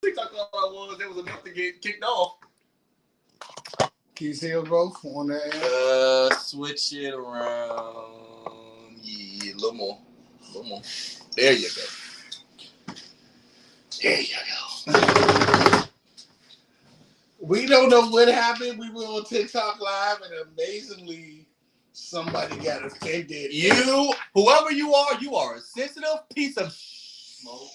TikTok thought I was. There was enough to get kicked off. Can you see us both on that? Switch it around. Yeah, a little more. There you go. We don't know what happened. We were on TikTok Live, and amazingly, somebody got offended. You, whoever you are a sensitive piece of smoke.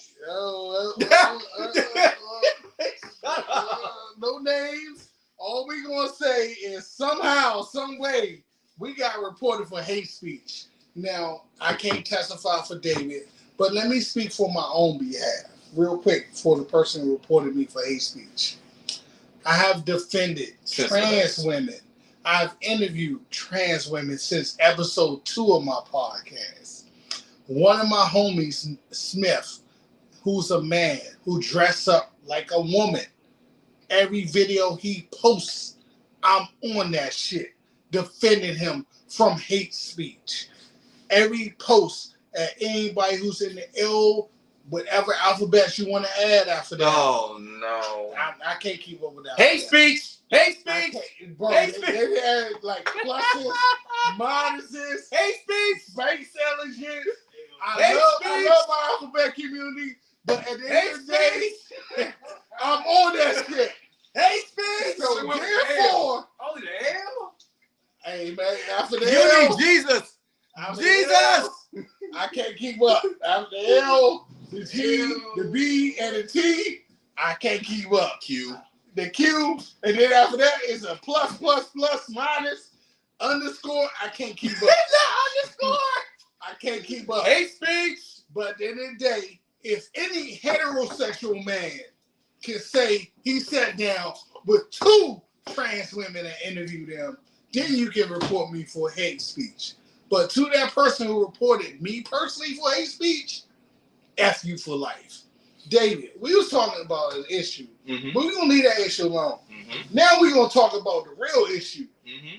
No names. All we gonna say is somehow, some way, we got reported for hate speech. Now, I can't testify for David, but let me speak for my own behalf, real quick, for the person who reported me for hate speech. I have defended trans women. I've interviewed trans women since episode 2 of my podcast. One of my homies, Smith, who's a man who dressed up like a woman. Every video he posts, I'm on that shit, defending him from hate speech. Every post at anybody who's in the L, whatever alphabet you want to add after that. Oh, no. I can't keep up with that. Hate speech! Hate speech! Bro, hate they had like pluses, minuses, hate speech! space selling shit. I Hate love my alphabet community, but at the end of the day, I'm on that shit. Hate speech! So therefore, only the L? Hey man, after the you L, need Jesus! Jesus! I can't keep up. After the L, the G, the B, and the T, I can't keep up. Q. The Q, and then after that is a plus, minus, underscore. I can't keep up. Underscore! I can't keep up. Hate speech! But at the end of the day, if any heterosexual man can say he sat down with 2 trans women and interviewed them, then you can report me for hate speech. But to that person who reported me personally for hate speech, F you for life. David, we was talking about an issue, but we're going to leave that issue alone. Now we're going to talk about the real issue,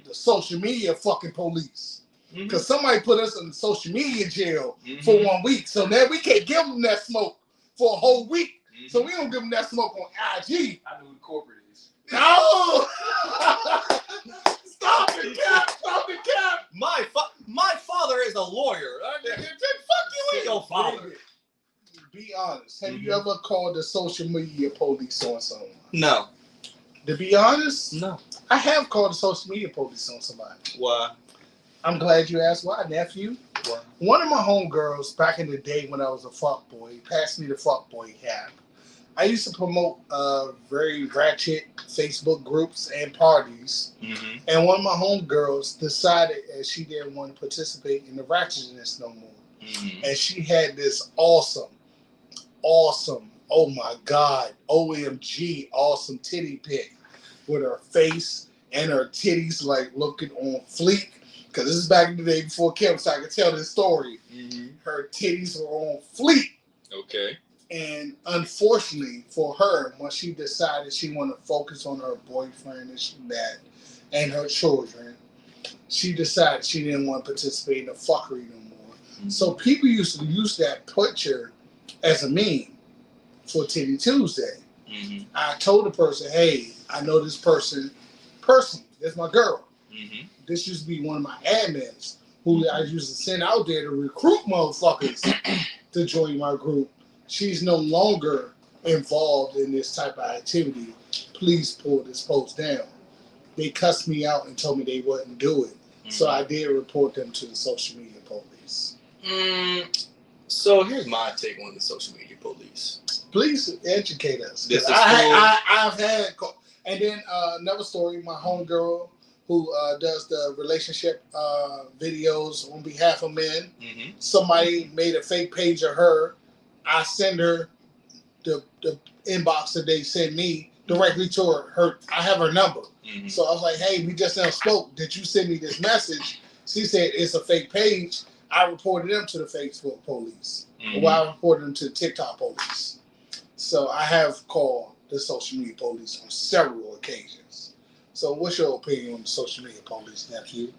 the social media fucking police. Because somebody put us in social media jail for 1 week. So now we can't give them that smoke for a whole week. So we don't give them that smoke on IG. I know who the corporate is. No! Stop the cap! My father is a lawyer. Fuck you and your father. David, be honest. Have you ever called the social media police on someone? No. To be honest, no. I have called the social media police on somebody. Why? I'm glad you asked why, nephew. Why? One of my homegirls back in the day when I was a fuckboy passed me the fuckboy cap. I used to promote very ratchet Facebook groups and parties. And one of my homegirls decided that she didn't want to participate in the ratchetness no more. And she had this awesome, oh my God, OMG, awesome titty pic with her face and her titties like looking on fleek. Because this is back in the day before Kim, so I could tell this story. Her titties were on fleek. Okay. And unfortunately for her, when she decided she wanted to focus on her boyfriend and her children, she decided she didn't want to participate in the fuckery no more. So people used to use that picture as a meme for Titty Tuesday. I told the person, hey, I know this person personally. That's my girl. This used to be one of my admins who I used to send out there to recruit motherfuckers to join my group. She's no longer involved in this type of activity. Please pull this post down. They cussed me out and told me they wouldn't do it. So I did report them to the social media police. So here's my take on the social media police. Please educate us. This is I've had, and then another story, my homegirl who does the relationship videos on behalf of men. Somebody made a fake page of her. I send her the inbox that they sent me directly to her. I have her number. So I was like, hey, we just now spoke. Did you send me this message? She said it's a fake page. I reported them to the Facebook police. Well, I reported them to the TikTok police. So I have called the social media police on several occasions. So what's your opinion on the social media police, nephew?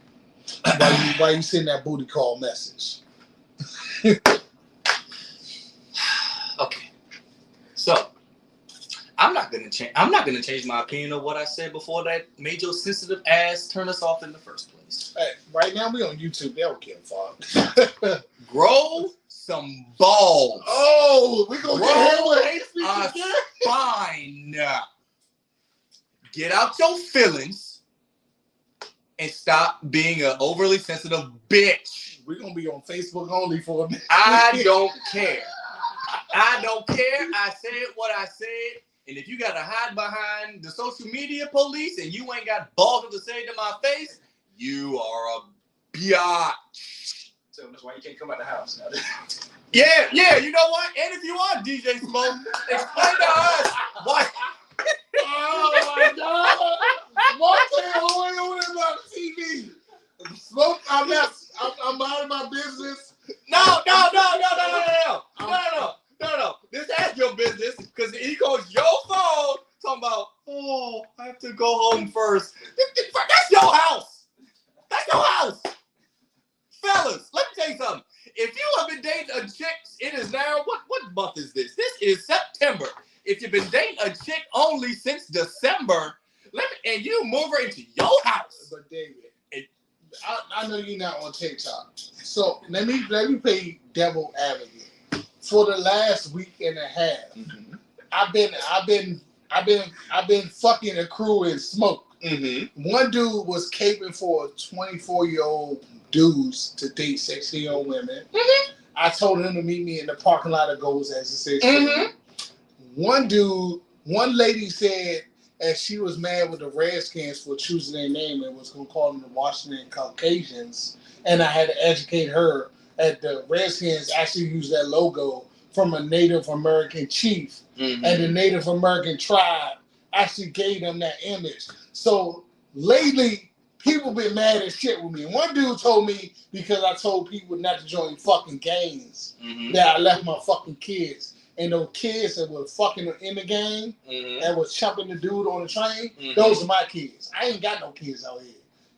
Why you send that booty call message? Okay. So, change. I'm not gonna change my opinion of what I said before that made your sensitive ass turn us off in the first place. Hey, right now we on YouTube. They don't give a fuck. Grow some balls. Oh, we gonna get hit with hate speech again? Fine. Get out your feelings and stop being an overly sensitive bitch. We're gonna be on Facebook only for a minute. I don't care. I don't care. I said what I said. And if you got to hide behind the social media police and you ain't got balls to say to my face, you are a biatch. So that's why you can't come out the house now. Yeah, you know what? And if you are DJ Smoke, explain to us why. Oh my God! Smoke can't hold on about TV. Smoke, I'm out of my business. No. This ain't your business because he goes your phone talking about, oh, I have to go home first. That's your house. That's your house. Fellas, let me tell you something. If you have been dating a chick, it is now, what month is this? This is September. If you've been dating a chick only since December, and you move her into your house. But David, I know you're not on TikTok. So let me play devil advocate. For the last week and a half, mm-hmm. I've been fucking a crew in Smoke. Mm-hmm. One dude was caping for 24-year-old dudes to date 16-year-old women. Mm-hmm. I told him to meet me in the parking lot of Goals as a 16-year-old. Mm-hmm. One lady said that she was mad with the Redskins for choosing their name and was going to call them the Washington Caucasians. And I had to educate her that the Redskins actually used that logo from a Native American chief. Mm-hmm. And the Native American tribe actually gave them that image. So lately, people been mad as shit with me. One dude told me because I told people not to join fucking gangs, mm-hmm. that I left my fucking kids. And those kids that were fucking in the gang, mm-hmm. that was chopping the dude on the train, mm-hmm. those are my kids. I ain't got no kids out here.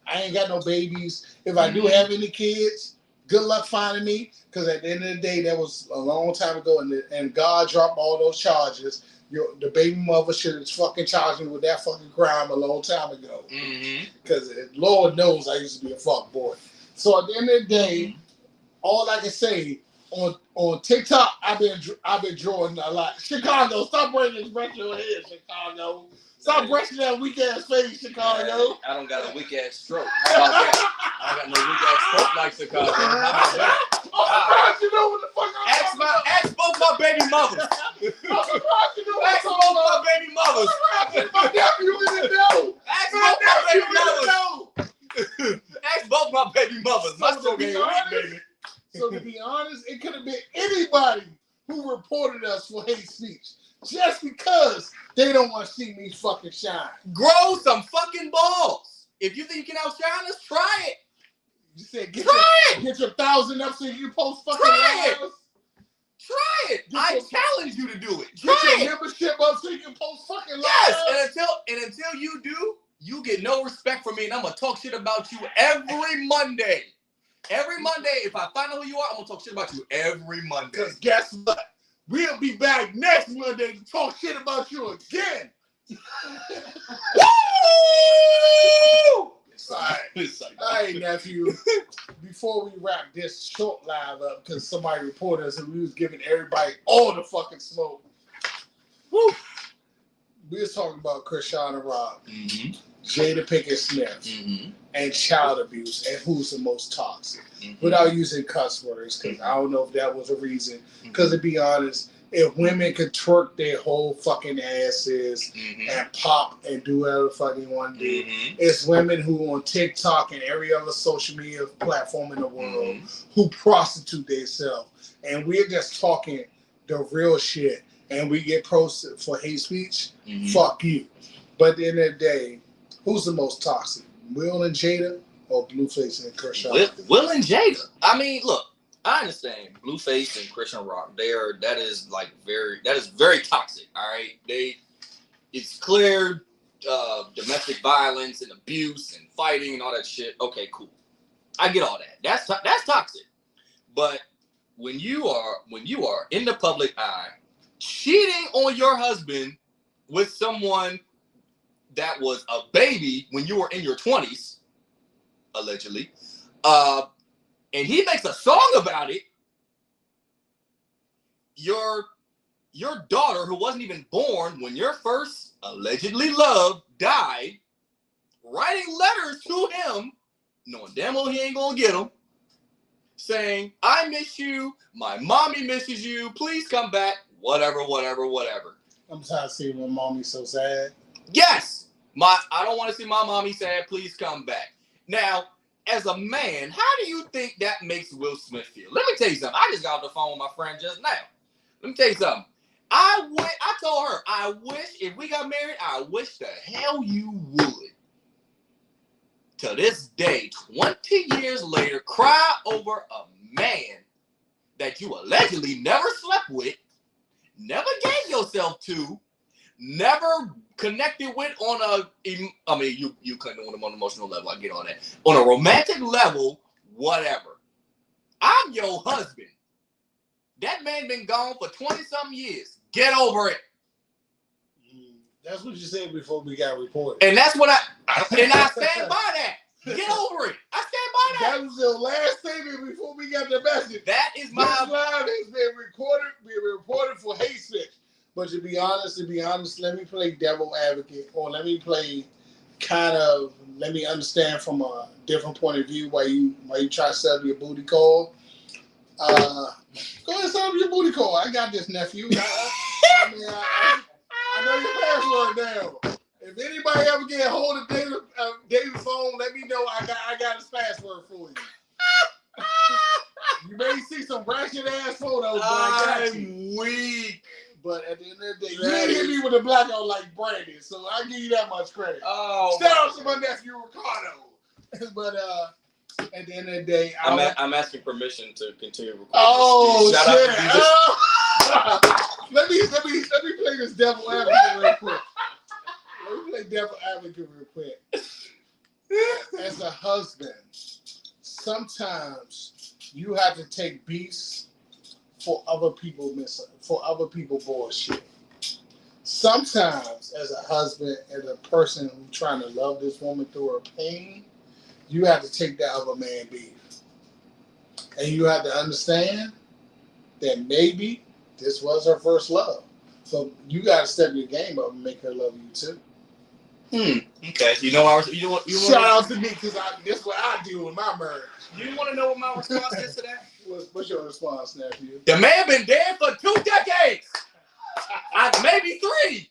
I ain't got no babies. If I do have any kids, good luck finding me, because at the end of the day, that was a long time ago, and God dropped all those charges. The baby mother should have fucking charged me with that fucking crime a long time ago. Because Lord knows I used to be a fuck boy. So at the end of the day, all I can say on TikTok, I've been drawing a lot. Chicago, stop brushing your head, Chicago. Stop brushing that weak ass face, Chicago. I don't got a weak ass stroke. How about that? I don't got no weak ass stroke like Chicago. How about that? I'm surprised you know what the fuck I'm talking about. Ask both my baby mothers. I'm surprised you know what I'm talking about. Ask both my baby mothers. My nephew didn't know. Ask both my baby mothers. Ask both my baby mothers. My stroke ain't weak, baby. So to be honest, it could have been anybody who reported us for hate speech. Just because they don't want to see me fucking shine. Grow some fucking balls. If you think you can outshine us, try it. You said get your 1,000 up so you can post fucking lives. Try it. I challenge you to do it. Get your membership up so you can post fucking lives. Yes, and until you do, you get no respect from me, and I'm gonna talk shit about you every Monday. Every Monday, if I find out who you are, I'm gonna talk shit about you every Monday. Because guess what? We'll be back next Monday to talk shit about you again. Woo! All right, nephew. Before we wrap this short live up, because somebody reported us and we was giving everybody all the fucking smoke. Woo! We was talking about Krishan Rob, Jada Pinkett Smith, and child abuse, and who's the most toxic. Without using cuss words, because I don't know if that was a reason. Because to be honest, if women could twerk their whole fucking asses and pop and do whatever the fuck they want to do, it's women who on TikTok and every other social media platform in the world who prostitute themselves. And we're just talking the real shit, and we get posted for hate speech. Fuck you. But at the end of the day, who's the most toxic? Will and Jada or Blueface and Krishan? Will and Jada. I mean, look, I understand Blueface and Christian Rock. That is very toxic. All right, it's clear domestic violence and abuse and fighting and all that shit. Okay, cool. I get all that. That's toxic. But when you are in the public eye, cheating on your husband with someone that was a baby when you were in your 20s, allegedly, and he makes a song about it, your daughter, who wasn't even born when your first allegedly love died, writing letters to him, knowing damn well he ain't gonna get them, saying, I miss you, my mommy misses you, please come back, whatever. I'm tired of seeing my mommy so sad. Yes, I don't want to see my mommy sad, please come back. Now, as a man, how do you think that makes Will Smith feel? Let me tell you something. I just got off the phone with my friend just now. Let me tell you something. I told her, I wish, if we got married, I wish the hell you would. To this day, 20 years later, cry over a man that you allegedly never slept with, never gave yourself to, never connected with on you connected with him on an emotional level, I get on that. On a romantic level, whatever. I'm your husband. That man been gone for 20-something years. Get over it. That's what you said before we got reported. And that's what I stand by that. Get over it. I stand by that. That was your last statement before we got the message. That is my This line has been reported for hate speech. But to be honest, let me play devil advocate, or let me understand from a different point of view why you try to set up your booty call. Go ahead and set up your booty call. I got this, nephew. I know your password now. If anybody ever get a hold of David's phone, let me know. I got his password for you. You may see some ratchet ass photos, but I'm weak. But at the end of the day, you didn't hit me with a blackout like Brandon, so I give you that much credit. Oh, shout out to my nephew Ricardo. But at the end of the day, I'm asking permission to continue recording. Oh shit! Let me play this devil advocate real quick. Let me play devil advocate real quick. As a husband, sometimes you have to take beefs for other people bullshit. Sometimes, as a husband, as a person who's trying to love this woman through her pain, you have to take that other man beef. And you have to understand that maybe this was her first love. So you got to step your game up and make her love you too. Okay. Shout out to me, because this is what I do with my marriage. You want to know what my response is to that? What's your response, nephew? The man been dead for 2 decades. Maybe 3.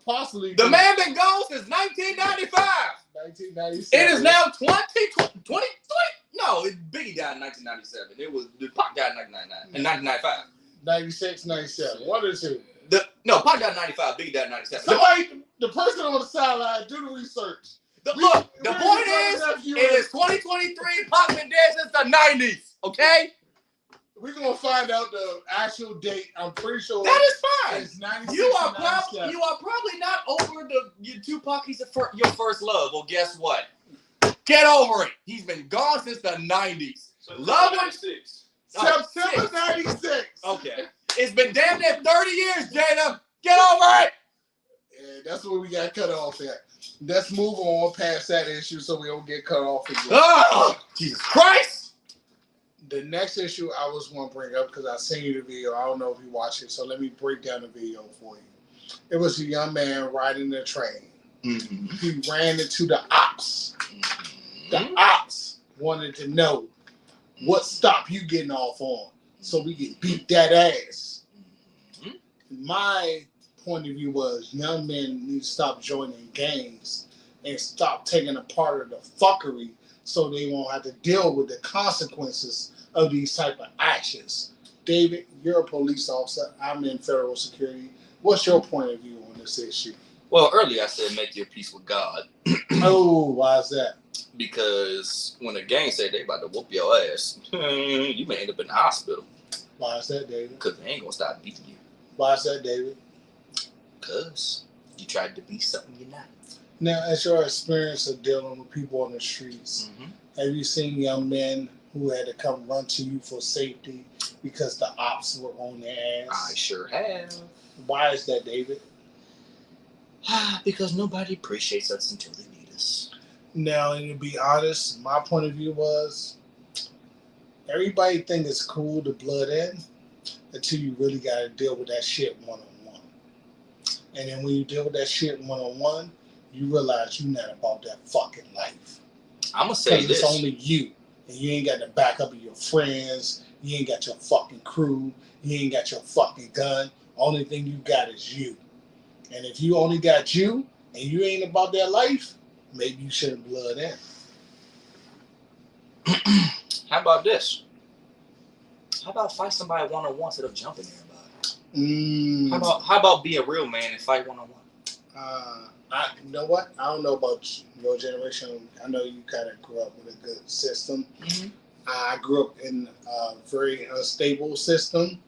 Possibly. The man been gone since 1995. 1997. It is now 2020. No, Biggie died in 1997. It was Pac died in 1995. 96, 97. One or two. Pac died in 95. Biggie died in 97. Somebody, the person on the sideline, do the research. The point is, it is 2023. Pac been dead since the 90s. Okay. We're gonna find out the actual date. I'm pretty sure that is fine. It's 96. You are probably not over your Tupac. He's your first love. Well, guess what? Get over it. He's been gone since the 90s. So love him. September 96. Okay. It's been damn near 30 years, Jada. Get over it. Yeah, that's where we got cut off at. Let's move on past that issue so we don't get cut off again. Oh, Jesus Christ. The next issue I was going to bring up, because I seen you the video. I don't know if you watched it, so let me break down the video for you. It was a young man riding the train. Mm-hmm. He ran into the ops. Mm-hmm. The ops wanted to know what stop you getting off on, so we can beat that ass. Mm-hmm. My point of view was young men need to stop joining gangs and stop taking a part of the fuckery, so they won't have to deal with the consequences of these type of actions. David, you're a police officer. I'm in federal security. What's your point of view on this issue? Well, earlier I said make your peace with God. Oh, why is that? Because when a gang say they about to whoop your ass, you may end up in the hospital. Why is that, David? Because they ain't going to stop beating you. Why is that, David? Because you tried to be something you're not. Now, as your experience of dealing with people on the streets, have you seen young men who had to come run to you for safety because the ops were on their ass? I sure have. Why is that, David? Because nobody appreciates us until they need us. Now, and to be honest, my point of view was everybody think it's cool to blood in until you really got to deal with that shit one-on-one. And then when you deal with that shit one-on-one, you realize you're not about that fucking life. I'm going to say this. Because it's only you. And you ain't got the backup of your friends. You ain't got your fucking crew. You ain't got your fucking gun. Only thing you got is you. And if you only got you and you ain't about that life, maybe you shouldn't blood in. How about this? How about fight somebody one-on-one instead of jumping everybody? How about be a real man and fight one-on-one? You know what? I don't know about your generation. I know you kind of grew up with a good system. Mm-hmm. I grew up in a very unstable system.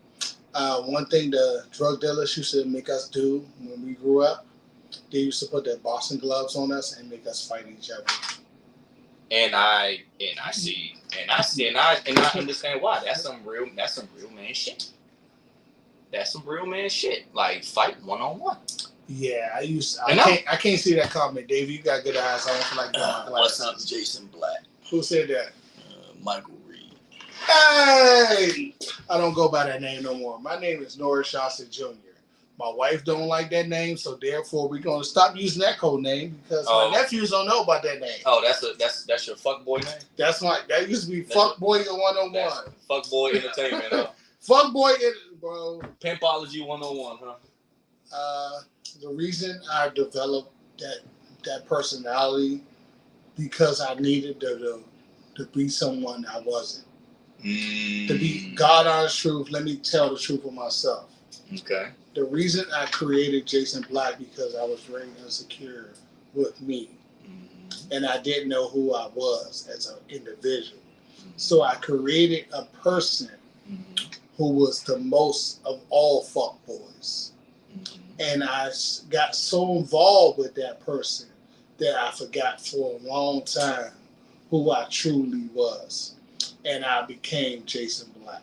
One thing the drug dealers used to make us do when we grew up, they used to put their boxing gloves on us and make us fight each other. And I understand why. That's some real man shit. That's some real man shit. Like fight one-on-one. Yeah, I can't see that comment, Dave. You got good eyes. I don't feel like doing my glasses. What's up, Jason Black? Who said that? Michael Reed. Hey! I don't go by that name no more. My name is Norris Johnson Jr. My wife don't like that name, so therefore we're gonna stop using that code name because my nephews don't know about that name. Oh, that's your fuckboy name? That used to be Fuckboy 101. Fuckboy Entertainment, huh? Fuckboy, bro. Pimpology 101, huh? The reason I developed that personality because I needed to be someone I wasn't. To be God honest truth, let me tell the truth of myself. Okay. The reason I created Jason Black because I was very insecure with me. Mm-hmm. And I didn't know who I was as an individual. Mm-hmm. So I created a person who was the most of all fuckboys. Mm-hmm. And I got so involved with that person that I forgot for a long time who I truly was. And I became Jason Black.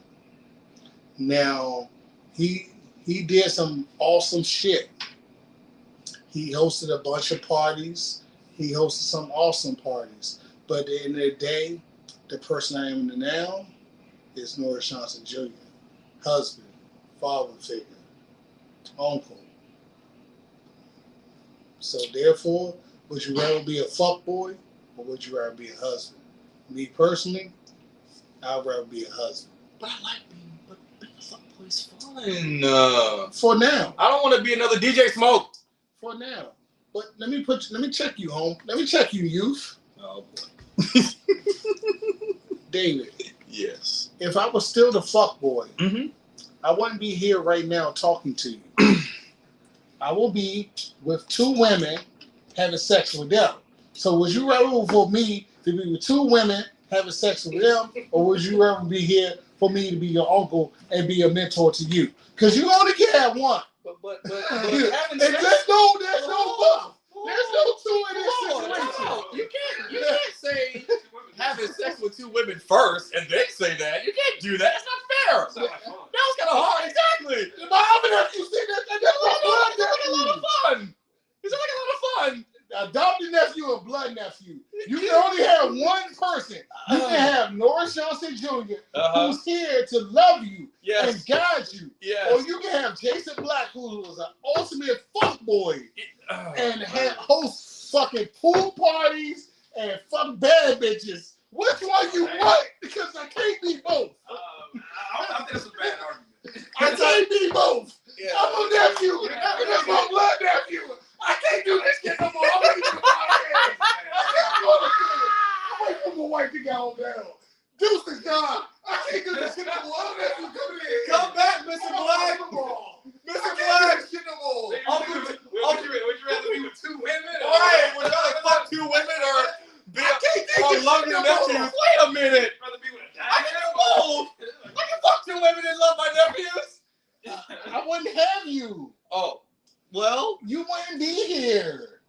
Now, he did some awesome shit. He hosted a bunch of parties. He hosted some awesome parties. But at the end of the day, the person I am now is Norris Johnson Jr. Husband, father figure, uncle. So therefore, would you rather be a fuckboy or would you rather be a husband? Me personally, I'd rather be a husband. But I like being a fuckboy is fun. For now. I don't want to be another DJ Smoke. For now. But let me check you, home. Let me check you, youth. Oh boy. David. Yes. If I was still the fuckboy, I wouldn't be here right now talking to you. I will be with two women having sex with them. So would you rather for me to be with two women having sex with them, or would you rather be here for me to be your uncle and be a mentor to you? Because you only can have one. But having sex, there's no both. There's no two in this situation. You can't say having sex with two women first and then say that. You can't do that. It's not fair. That was kind of hard. Exactly. But how many of you see that? That's like a lot of fun. It's like a lot of fun. Adopted nephew or blood nephew. You can only have one person. You can have Norris Johnson Jr. Who's here to love you and guide you. Yes. Or you can have Jason Black, who was an ultimate fuckboy and host fucking pool parties and fuck bad bitches. Which one you want? Because I can't be both. I think that's a bad argument. I can't be both. Yeah. I'm a nephew. That's my blood nephew. I can't do this shit no more. I'm ready to do my hands. I'm waiting for my wife to get on down. Deuces, God. I can't do this shit no more. I'm ready to come in. Come back, Mr. Black. Mr. Black. Shit no more. Would you rather be with two women? Right. Would you rather fuck two women or be a loving nephew? Wait a minute. Rather be with a I can do both. I can fuck two women and love my nephews. I wouldn't have you. Oh. Well, you wouldn't be here.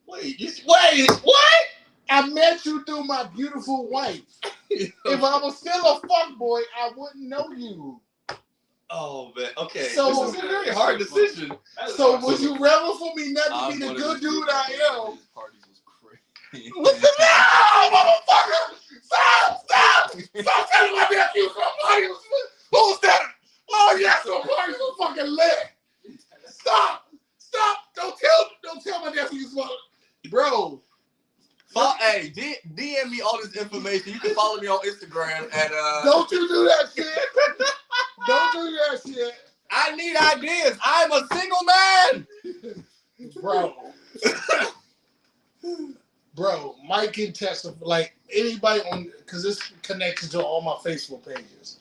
Wait, what? I met you through my beautiful wife. If I was still a fuckboy, I wouldn't know you. Oh man, okay. So- This is a very hard decision. So would you rather for me not to be the good dude I am? What's the matter, motherfucker? Stop! Stop telling my nephew somebody who's that? Oh yes, somebody's a fucking lit. Stop! Don't tell my nephew's mother. Bro. Hey, DM me all this information. You can follow me on Instagram at Don't you do that shit. Don't do that shit. I need ideas. I'm a single man. Bro, Mike can testify. Like anybody on, because it's connected to all my Facebook pages.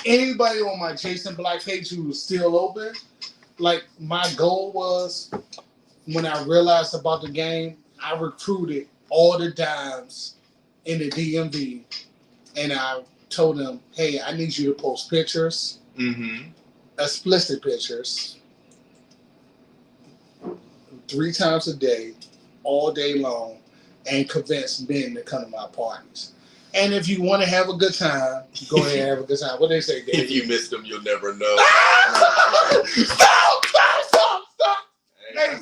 Anybody on my Jason Black page who was still open, like my goal was when I realized about the game, I recruited all the dimes in the DMV, and I told them, "Hey, I need you to post pictures, explicit pictures, 3 times a day, all day long, and convince men to come to my parties. And if you want to have a good time, go ahead and have a good time." What they say, Dave? If you missed them, you'll never know. Stop! Hey,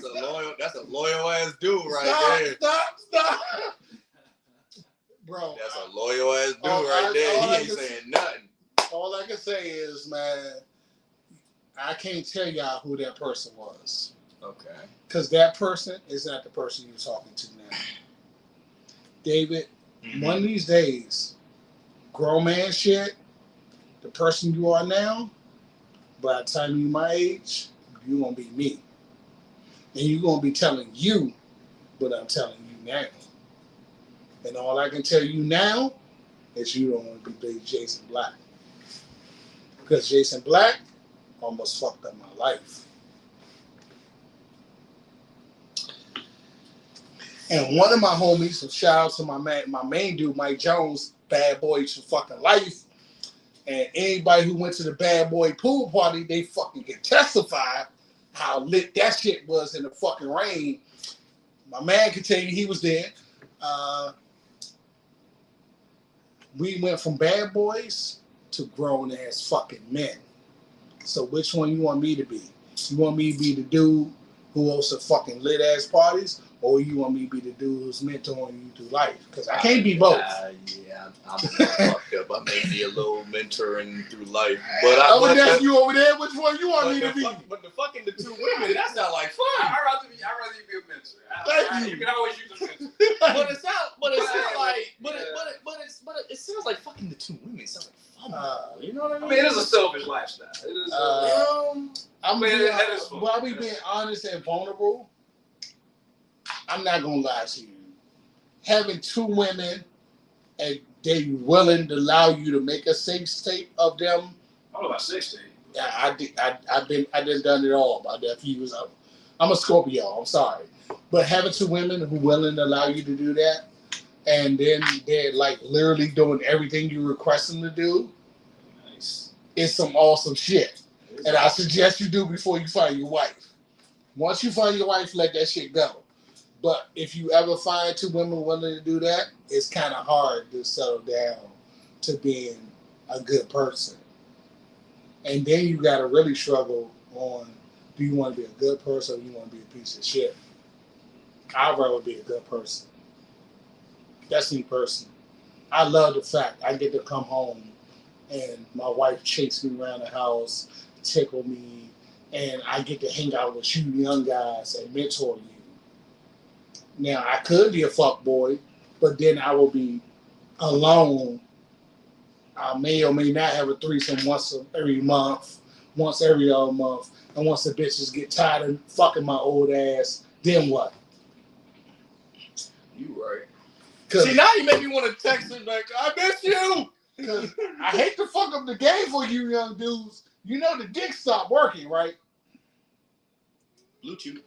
that's a loyal ass dude right there. Stop! Bro, That's a loyal ass dude right there. He ain't saying nothing. all I can say is, man, I can't tell y'all who that person was. Okay. Because that person is not the person you're talking to now. David, one of these days, grown man shit, the person you are now, by the time you my age, you're going to be me. And you're going to be telling you what I'm telling you now. And all I can tell you now is you don't want to be big Jason Black. Because Jason Black almost fucked up my life. And one of my homies, so shout out to my main dude, Mike Jones, Bad Boys for Fucking Life. And anybody who went to the Bad Boy pool party, they fucking can testify how lit that shit was in the fucking rain. My man can tell you he was there. We went from bad boys to grown ass fucking men. So which one you want me to be? You want me to be the dude who hosts a fucking lit ass parties, or you want me to be the dude who's mentoring you through life? Because I can't be both. Yeah, I'm fucked up. I may be a little mentoring through life, but that's you over there. Which one you want me to be? But the fucking the 2 women, that's not like fun. I'd rather you be a mentor. Thank you. You can always use a mentor. But it sounds like fucking the 2 women. It sounds like fun. You know what I mean? I mean, it is a selfish lifestyle. It is. While we being honest and vulnerable, I'm not gonna lie to you. Having 2 women and they willing to allow you to make a safe state of them. I don't know about 60. Yeah, I done done it all. My nephew was up. I'm a Scorpio. I'm sorry, but having 2 women who willing to allow you to do that, and then they're like literally doing everything you request them to do. Nice. It's some awesome shit. And I suggest you do before you find your wife. Once you find your wife, let that shit go. But if you ever find 2 women willing to do that, it's kind of hard to settle down to being a good person. And then you got to really struggle on, do you want to be a good person or you want to be a piece of shit? I'd rather be a good person. That's me personally. I love the fact I get to come home and my wife chase me around the house, tickle me, and I get to hang out with you young guys and mentor you. Now, I could be a fuck boy, but then I will be alone. I may or may not have a threesome once every month, once every other month, and once the bitches get tired of fucking my old ass, then what? You right. See, now you make me want to text him like, I miss you! Because I hate to fuck up the game for you young dudes. You know the dick stopped working, right? Bluetooth.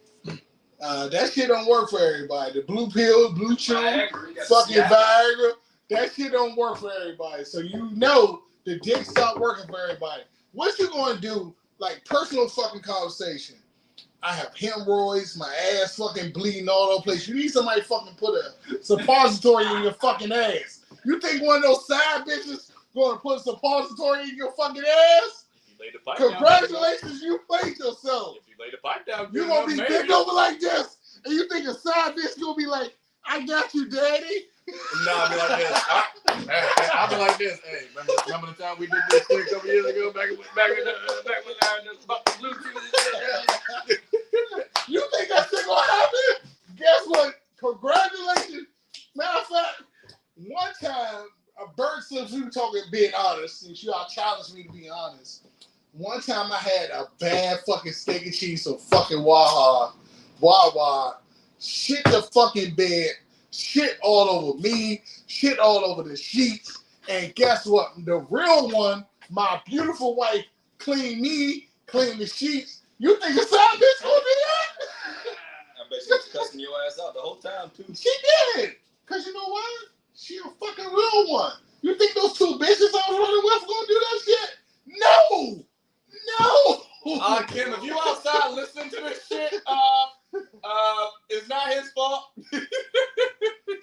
That shit don't work for everybody. The blue pill, blue chew, fucking Viagra, that shit don't work for everybody. So you know the dick stopped working for everybody. What you gonna do? Like personal fucking conversation. I have hemorrhoids, my ass fucking bleeding all over the place. You need somebody fucking put a suppository in your fucking ass. You think one of those side bitches gonna put a suppository in your fucking ass? lay the pipe down. Congratulations, you played yourself. If you lay the pipe down, You're going to be bent over like this, and you think a side bitch going to be like, I got you, daddy. No, I'll be like this. I'll be like this. Hey, remember the time we did this shit a couple years ago? Back when Bluetooth. You think that shit gonna happen? Guess what? Congratulations. Matter of fact, one time, a bird since we were talking being honest, since y'all challenged me to be honest, one time I had a bad fucking steak and cheese from fucking Wawa, shit the fucking bed, shit all over me, shit all over the sheets, and guess what? The real one, my beautiful wife, cleaned me, cleaned the sheets. You think a side bitch gonna do that? I bet she was cussing your ass out the whole time, too. She did. Because you know what? She a fucking real one. You think those two bitches I was running with gonna do that shit? No! Kim, if you outside listening to this shit, it's not his fault.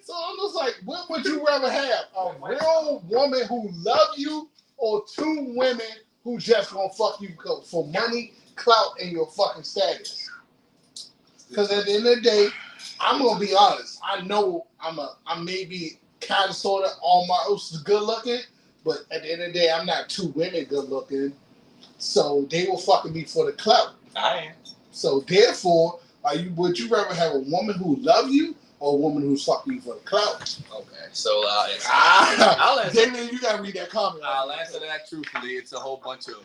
So I'm just like, what would you rather have? A real woman who love you or two women who just gonna fuck you for money, clout, and your fucking status? Because at the end of the day, I'm gonna be honest. I know I may be kind of sort of almost good looking, but at the end of the day, I'm not two women good looking. So they will fucking me for the clout. I am. So therefore, would you rather have a woman who love you or a woman who's fucking you for the clout? Okay, so I'll answer. David, you gotta read that comment. I'll answer that truthfully. It's a whole bunch of.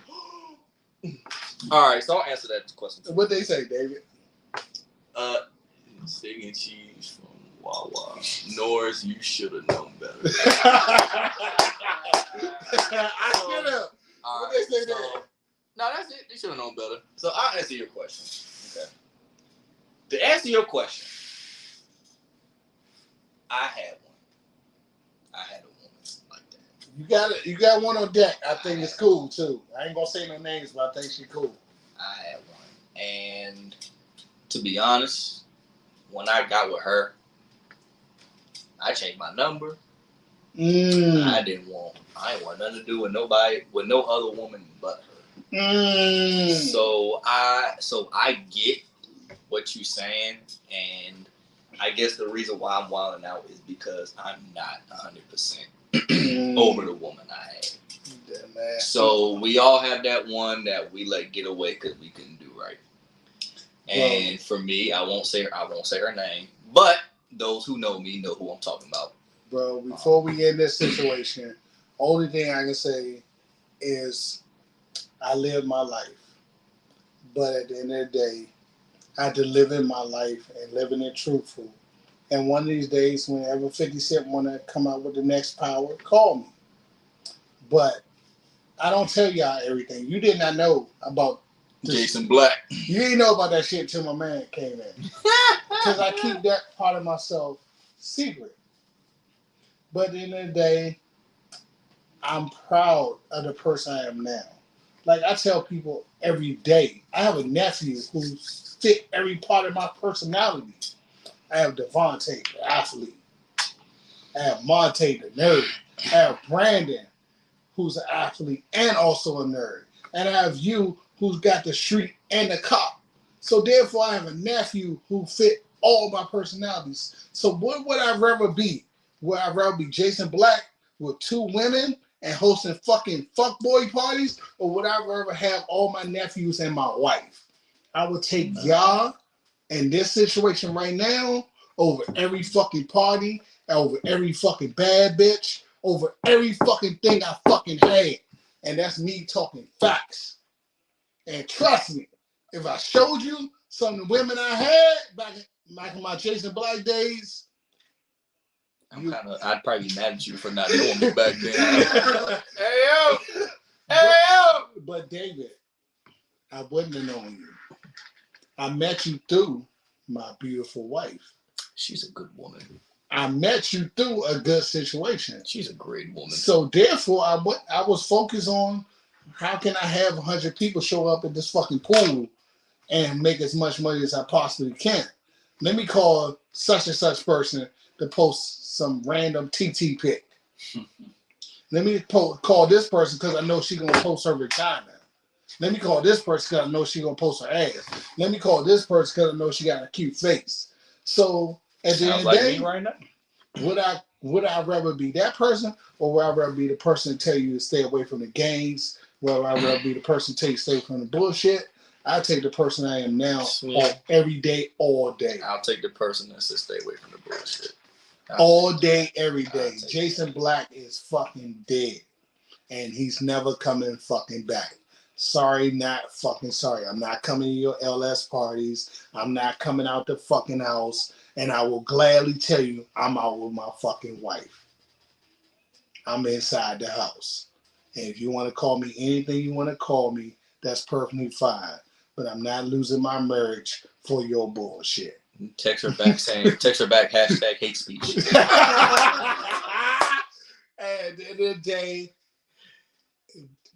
All right, so I'll answer that question. What they say, David? Steak and cheese from Wawa. Norris, you should have known better. I should have. What they say there? No, that's it. They should have known better. So I'll answer your question. Okay. To answer your question, I had one. I had a woman like that. You got one on deck. I think it's cool too. I ain't gonna say no names, but I think she's cool. I had one. And to be honest, when I got with her, I changed my number. I didn't want nothing to do with nobody, with no other woman but her. So I get what you're saying, and I guess the reason why I'm wilding out is because I'm not 100% over the woman I had. Yeah, so we all have that one that we let get away because we couldn't do right. And for me, I won't say her name, but those who know me know who I'm talking about. Bro, before we end this situation, only thing I can say is I live my life. But at the end of the day, I had to live in my life and living it truthful. And one of these days, whenever 50 Cent want to come out with the next power, call me. But I don't tell y'all everything. You did not know about Jason Black. You didn't know about that shit until my man came in. Because I keep that part of myself secret. But at the end of the day, I'm proud of the person I am now. Like I tell people every day, I have a nephew who fit every part of my personality. I have Devontae, the athlete. I have Monte, the nerd. I have Brandon, who's an athlete and also a nerd. And I have you, who's got the street and the cop. So therefore, I have a nephew who fit all my personalities. So what would I rather be? Would I rather be Jason Black with two women and hosting fucking fuckboy parties? Or would I rather have all my nephews and my wife? I would take y'all in this situation right now over every fucking party, over every fucking bad bitch, over every fucking thing I fucking had. And that's me talking facts. And trust me, if I showed you some of the women I had back in my Jason Black days, I'd probably be mad at you for not knowing me back then. Hey yo! But David, I wouldn't have known you. I met you through my beautiful wife. She's a good woman. I met you through a good situation. She's a great woman. So therefore, I was focused on how can I have 100 people show up at this fucking pool and make as much money as I possibly can. Let me call such and such person to post some random TT pic. Let me call this person because I know she's going to post her retirement. Let me call this person because I know she gonna post her ass. Let me call this person because I know she got a cute face. So at the end of the day, me right now. would I rather be that person, or would I rather be the person to tell you to stay away from the games? Would I rather be the person to tell you to stay from the bullshit? I take the person I am now every day, all day. I'll take the person that says stay away from the bullshit. All day, every day. Jason Black is fucking dead. And he's never coming fucking back. Sorry, not fucking sorry. I'm not coming to your LS parties. I'm not coming out the fucking house. And I will gladly tell you I'm out with my fucking wife. I'm inside the house. And if you want to call me anything you want to call me, that's perfectly fine. But I'm not losing my marriage for your bullshit. Text her back hashtag hate speech. And at the end of the day,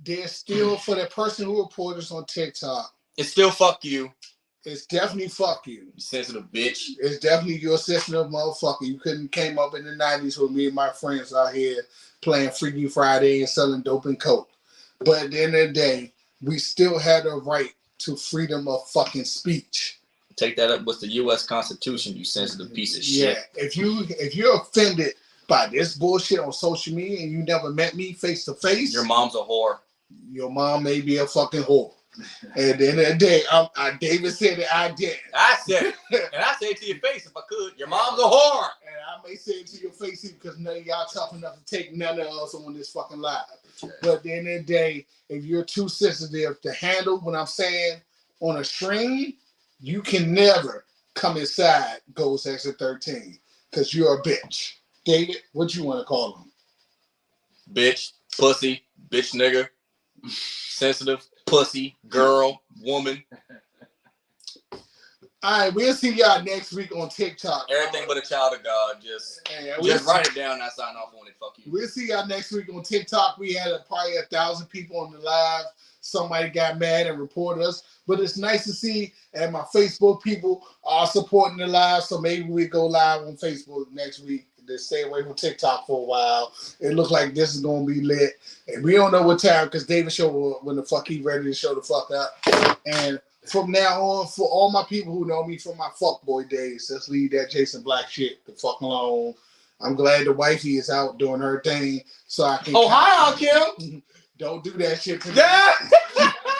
there's still, for that person who reported this on TikTok, It's still fuck you. It's definitely fuck you. You sensitive bitch. It's definitely your sensitive motherfucker. You couldn't came up in the 90s with me and my friends out here playing Freaky Friday and selling dope and coke. But at the end of the day, we still had a right to freedom of fucking speech. Take that up with the U.S. Constitution, you sensitive piece of shit. Yeah, if you're offended by this bullshit on social media and you never met me face to face, Your mom's a whore. Your mom may be a fucking whore. At the end of the day, David said it, I did. I said it. And I say it to your face if I could. Your mom's a whore. And I may say it to your face because none of y'all tough enough to take none of us on this fucking live. Okay. But at the end of the day, if you're too sensitive to handle what I'm saying on a stream, you can never come inside Ghost Exit 13 because you're a bitch. David, what you want to call him? Bitch, pussy, bitch nigga, sensitive, pussy, girl, woman. All right, we'll see y'all next week on TikTok. Everything but a child of God. Just write it down and I sign off on it. Fuck you. We'll see y'all next week on TikTok. We had probably 1,000 people on the live. Somebody got mad and reported us. But it's nice to see, and my Facebook people are supporting the live. So maybe we go live on Facebook next week. To stay away from TikTok for a while. It looks like this is gonna be lit. And we don't know what time because David showed up when the fuck he ready to show the fuck up. And from now on, for all my people who know me from my fuckboy days, let's leave that Jason Black shit the fuck alone. I'm glad the wifey is out doing her thing so I can. Oh, hi, Kim. Don't do that shit to me. Yeah.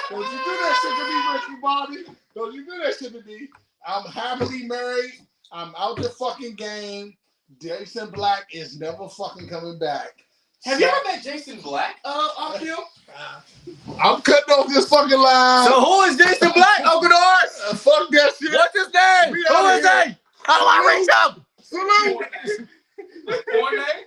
Don't you do that shit to me, Ricky Bobby. Don't you do that shit to me. I'm happily married. I'm out the fucking game. Jason Black is never fucking coming back. Have you ever met Jason Black, Kim? I'm cutting off this fucking line. So who is Jason Black, Uncle Doris? Fuck that shit. What's his name? Who is he? How do I reach him? Salute. Porn name?